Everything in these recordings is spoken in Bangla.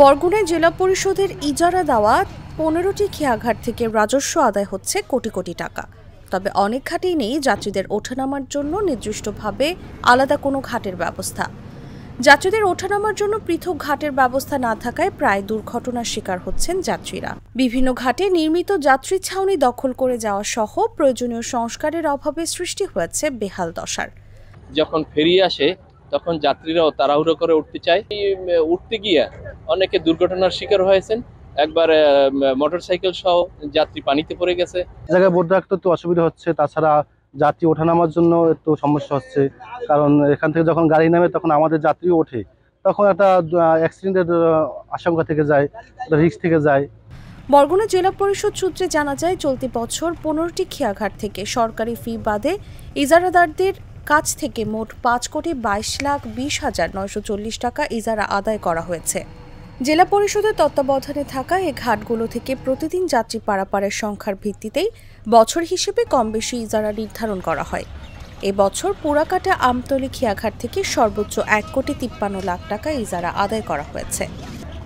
বরগুনায় জেলা পরিষদের ইজারা দেওয়া 15টি খেয়াঘাট থেকে রাজস্ব আদায় হচ্ছে কোটি কোটি টাকা। তবে অনেক ঘাটেই নেই যাত্রীদের ওঠানামার জন্য নির্দিষ্টভাবে আলাদা কোনো ঘাটের ব্যবস্থা। যাত্রীদের ওঠানামার জন্য পৃথক ঘাটের ব্যবস্থা না থাকায় প্রায় দুর্ঘটনার শিকার হচ্ছেন যাত্রীরা। বিভিন্ন ঘাটে নির্মিত যাত্রী ছাউনি দখল করে যাওয়া সহ প্রয়োজনীয় সংস্কারের অভাবে সৃষ্টি হয়েছে বেহাল দশার। যখন ফেরি আসে তখন যাত্রীরাও তাড়াহুড়ো করে উঠতে চায়, উঠতে গিয়ে অনেকে দুর্ঘটনার শিকার হয়েছেন। একবার মোটরসাইকেল সহ যাত্রী পানিতে পড়ে গেছে। জায়গায় বোর্ড রাখতে একটু অসুবিধা হচ্ছে, তাছাড়া যাত্রী ওঠানামার জন্য একটু সমস্যা হচ্ছে, কারণ এখান থেকে যখন গাড়ি নামে তখন আমাদের যাত্রী ওঠে, তখন একটা অ্যাক্সিডেন্টের আশঙ্কা থেকে যায়, রিস্ক থেকে যায়। বরগুনা জেলা পরিষদ সূত্রে জানা যায়, চলতি বছর 15টি খেয়াঘাট থেকে সরকারি ফি বাদে ইজারাদারদের কাছ থেকে মোট 5,22,20,940 টাকা ইজারা আদায় করা হয়েছে। জেলা পরিষদের তত্ত্বাবধানে থাকা এই ঘাটগুলো থেকে প্রতিদিন যাত্রী পারাপারের সংখ্যার ভিত্তিতেই বছর হিসেবে কম বেশি ইজারা নির্ধারণ করা হয়। এবছর পুরাকাটা আমতলী খেয়াঘাট থেকে সর্বোচ্চ 1,53,00,000 টাকা ইজারা আদায় করা হয়েছে।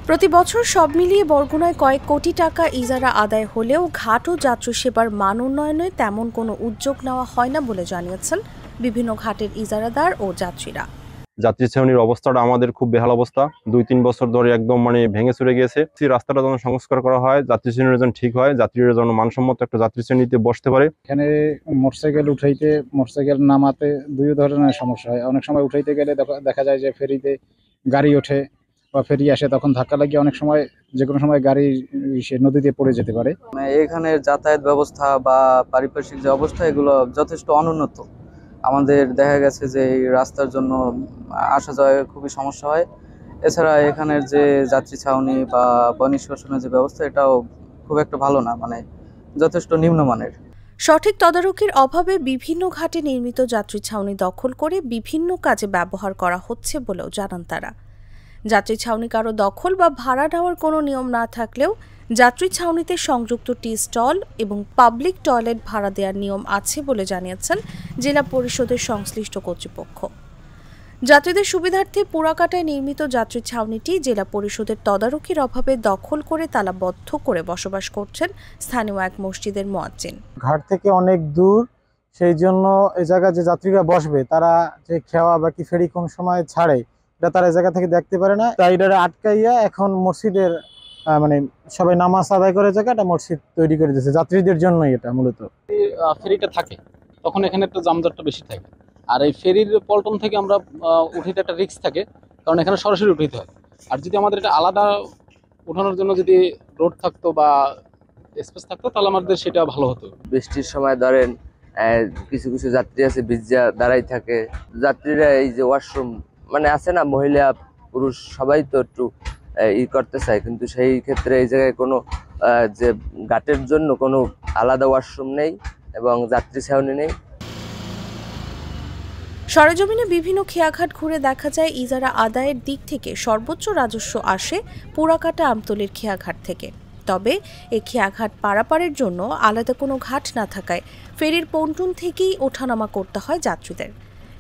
প্রতি বছর সব মিলিয়ে বরগুনায় কয়েক কোটি টাকা ইজারা আদায় হলেও ঘাট ও যাত্রী সেবার মান উন্নয়নে তেমন কোনো উদ্যোগ নেওয়া হয় না বলে জানিয়েছেন বিভিন্ন ঘাটের ইজারাদার ও যাত্রীরা। যাত্রী শ্রেণীর অবস্থাটা আমাদের খুব বেহাল অবস্থা, 2-3 বছর ধরে একদম ভেঙে চুরে গিয়েছে। রাস্তাটা যেন সংস্কার করা হয়, যাত্রী শ্রেণীর যেন ঠিক হয়, যাত্রীরা যেন মানসম্মত একটা যাত্রী শ্রেণীতে বসতে পারে। এখানে মোটরসাইকেল উঠাইতে, মোটরসাইকেল নামাতে দুই ধরনের সমস্যা হয়। অনেক সময় উঠাইতে গেলে দেখা যায় যে ফেরিতে গাড়ি ওঠে বা ফেরি আসে, তখন ধাক্কা লাগিয়ে অনেক সময় যে কোনো সময় গাড়ি নদীতে পড়ে যেতে পারে। এখানে যাতায়াত ব্যবস্থা বা পারিপার্শ্বিক যে অবস্থা, এগুলো যথেষ্ট অনুন্নত। আমাদের দেখা গেছে যে এই রাস্তার জন্য আসা যাওয়ায় খুবই সমস্যা হয়। এছাড়া এখানের যে যাত্রী ছাউনি বা বহিঃনিষ্কাশনের যে ব্যবস্থা, এটাও খুব একটা ভালো না, যথেষ্ট নিম্নমানের। সঠিক তদারকির অভাবে বিভিন্ন ঘাটে নির্মিত যাত্রী ছাউনি দখল করে বিভিন্ন কাজে ব্যবহার করা হচ্ছে বলেও জানান তারা। যাত্রী ছাউনি কারো দখল বা ভাড়া নেওয়ার কোনো নিয়ম না থাকলেও যাত্রী ছাউনিতে সংযুক্ত টি স্টল এবং পাবলিক টয়লেট ভাড়া দেওয়ার নিয়ম আছে বলে জানিয়েছেন জেলা পরিষদের সংশ্লিষ্ট কর্তৃপক্ষ। যাত্রীদের সুবিধার্থে পুরাকাটায় নির্মিত যাত্রী ছাউনিটি জেলা পরিষদের তদারকির অভাবে দখল করে তালাবদ্ধ করে বসবাস করছেন স্থানীয় এক মসজিদের মুয়াজ্জিন। ঘাট থেকে অনেক দূর, সেই জন্য এই জায়গায় যে যাত্রীরা বসবে তারা যে খেওয়া বা কি ফেরি কোন সময় ছাড়ে এটা তারা এই জায়গা থেকে দেখতে পারে না, তাই এটা আটকাইয়া এখন মসজিদের সবাই নামাজ আদায় করে জায়গাটা মসজিদ তৈরি করে দিয়েছে যাত্রীদের জন্যই। এটা মূলত ফেরিটা থাকে তখন এখানে একটা জামজটটা বেশি থাকে, আর এই ফেরির পল্টন থেকে আমরা উঠিতে একটা রিস্ক থাকে, কারণ এখানে সরাসরি উঠাইতে হয়। আর যদি আমাদের এটা আলাদা উঠানোর জন্য যদি রোড থাকতো বা স্পেস থাকতো, তাহলে আমাদের সেটা ভালো হতো। বৃষ্টির সময় ধরেন কিছু কিছু যাত্রী আছে ভিজা দাঁড়াই থাকে। যাত্রীরা এই যে ওয়াশরুম আছে না, মহিলা পুরুষ সবাই তো একটু করতে চায়, কিন্তু সেই ক্ষেত্রে এই জায়গায় কোনো যে ঘাটের জন্য কোনো আলাদা ওয়াশরুম নেই এবং যাত্রী ছাউনি নেই। সরেজমিনে বিভিন্ন খেয়াঘাট ঘুরে দেখা যায় ইজারা আদায়ের দিক থেকে সর্বোচ্চ রাজস্ব আসে পুরাকাটা আমতলীর খেয়াঘাট থেকে। তবে এই খেয়াঘাট পারাপারের জন্য আলাদা কোনো ঘাট না থাকায় ফেরির পন্টুন থেকেই ওঠানামা করতে হয় যাত্রীদের।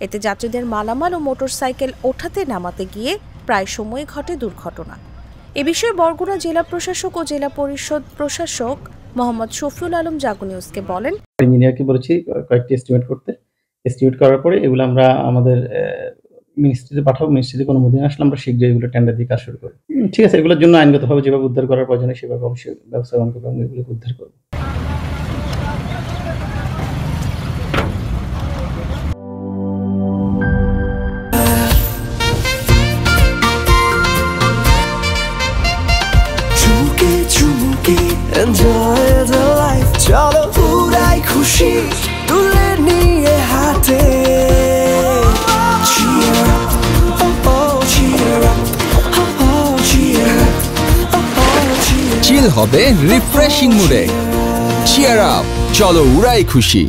এতে যাত্রীদের মালামাল ও মোটরসাইকেল ওঠাতে নামাতে গিয়ে প্রায় সময় ঘটে দুর্ঘটনা। এ বিষয়ে বরগুনা জেলা প্রশাসক ও জেলা পরিষদ প্রশাসক মোহাম্মদ শফিউল আলম জাগো নিউজকে বলেন, ইঞ্জিনিয়ারকে বলেছি কয়েকটি এস্টিমেট করতে। এস্টিমেট করার পরে এগুলো আমরা আমাদের মিনিস্ট্রিতে পাঠাবো। মিনিস্ট্রিতে অনুমোদন আসলে আমরা শীঘ্রই এগুলো টেন্ডার দিয়ে কাজ শুরু করবো। ঠিক আছে, এগুলোর জন্য আইনগতভাবে যেভাবে উদ্ধার করার প্রয়োজন সেভাবে অবশ্যই ব্যবস্থা গ্রহণ করবো, আমরা এগুলোকে উদ্ধার করবো। Enjoy the life, চলো পুরাই খুশি তুলে নিয়ে হাতে। Cheer up, oh oh, cheer up, oh oh, cheer up, oh oh, cheer up. চিল হবে রিফ্রেশিং মুডে। চিয়ার আপ, চলো উড়াই খুশি।